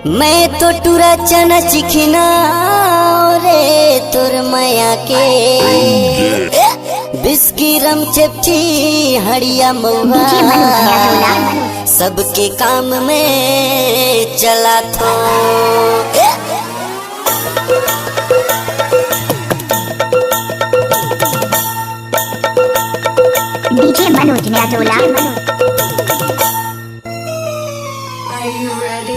मैं तो टूरा चना चिखना रे तुर माया के बिस्की रम चपटी हड़िया मऊआ सबके काम में चला थो। डीजे मनोज ने अजोला। Are you ready?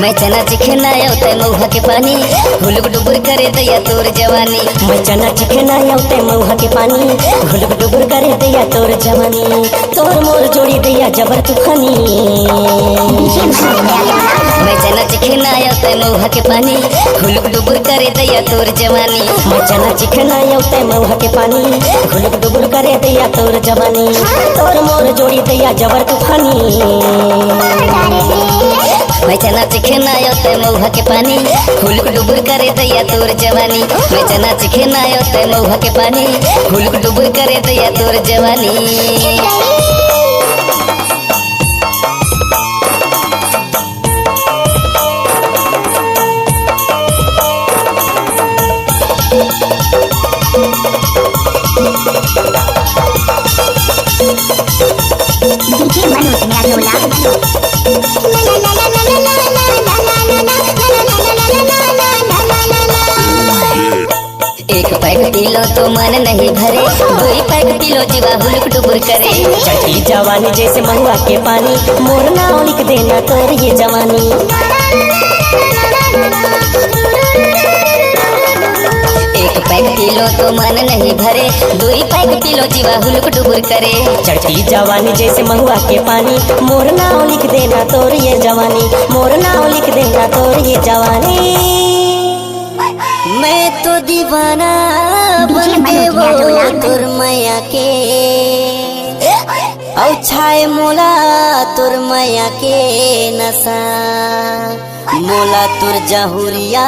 मैं चना चिखना ते मऊहा के पानी घुलुक डुबुर करे दैया तोर जवानी। मैं चना चिखना ते मऊहा के पानी घुलुक डुबुर करे दैया तोर जवानी। तोर मोर जोड़ी दैया जबर तूफानी। मैं चना चिखना ते मऊहा के पानी घुलुक डुबुर करे दैया तोर जवानी। मैं चना चिखना ते मऊहा के पानी घुलुक डुबुर करे दैया तोर जवानी। तोर मोर जोड़ी दैया जबर तूफानी। मैं चना चिखना ते मऊहा के पानी घुलुक डुबुर करे दैया तोर जवानी। मैं चना चिखना ते मऊहा के पानी घुलुक डुबुर करे दैया तोर जवानी। डीजे मनोज ने अजोला। एक पैक पीलो तो मन नहीं भरे, दो पैक पीलो जीवा हुलुक डुबुर करे। चढ़ी जवानी जैसे महुआ के पानी मोर नाम लिख देना तोर ये जवानी। एक पैक पीलो तो मन नहीं भरे, दो पैक पीलो जीवा हुलुक डुबुर करे। चढ़ती जवानी जैसे महुआ के पानी मोर नाम लिख देना तोर ये जवानी। मोर नाम लिख देना तोर ये जवानी। मैं तो दीवाना बन के वो तुर मैया के औ छाए मोला तुर मैया के नशा। मोला तुर जहुरिया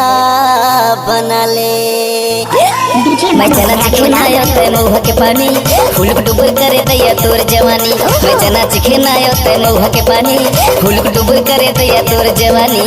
बना ले। मैं चना चिखना ते मऊहा के पानी हुलुक डुबुर करे दैया तोर जवानी। मैं चना चिखना ते मऊहा के पानी हुलुक डुबुर करे दैया तोर जवानी।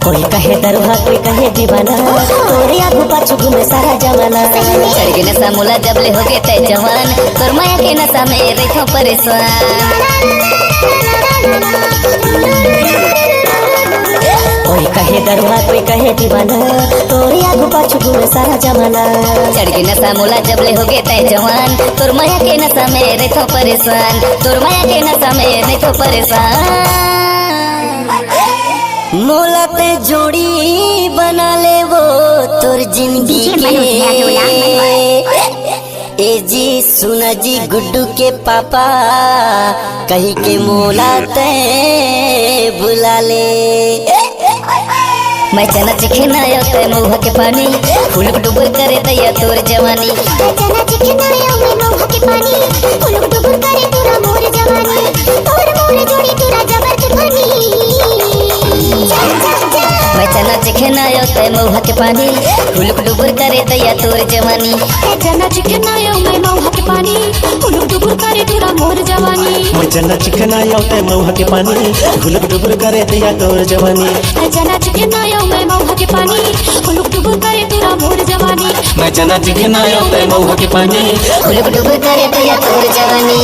कोई कहे दरुहा कोई कहे दीवाना तोरे आगू पाछू घूमे सारा जमाना। चढ़ के नशा मुला जबले हो गए तय जवान तोर माया के नशा में रेखो परेशान। कोई कहे दरुहा कोई कहे दीवाना तोरे आगू पाछू घूमे सारा जमाना। चढ़ के नशा मुला जबले हो गए तय जवान तोर माया के नशा में रेखो परेशान। तोर माया के नशा में रेखो परेशान। मोला ते जोड़ी बना ले वो तोर जिंदगी के। ए जी सुना जी गुड्डू के पापा कहीं के मोला ते बुला ले। मैं चना चिखना ते मऊहा के पानी हुलुक डुबुर करे दैया तोर जवानी। चना चिखना मऊहा के पानी हुलुक डुबुर करे तोरा मोर जवानी। तोर मोर जोड़ी तोरा जबर तूफानी। मैं चना चिखना ते मऊहा के पानी हुलुक डुबुर करे दैया तोर जवानी। चना चिखना मऊहा के पानी हुलुक डुबुर करे तोरा मोर जवानी। मैं चना चिखना ते मऊहा के पानी हुलुक डुबुर करे दैया तोर जवानी। चना चिखना मऊहा के पानी हुलुक डुबुर करे तोरा मोर जवानी। मैं चना चिखना ते मऊहा के पानी हुलुक डुबुर करे दैया तोर जवानी।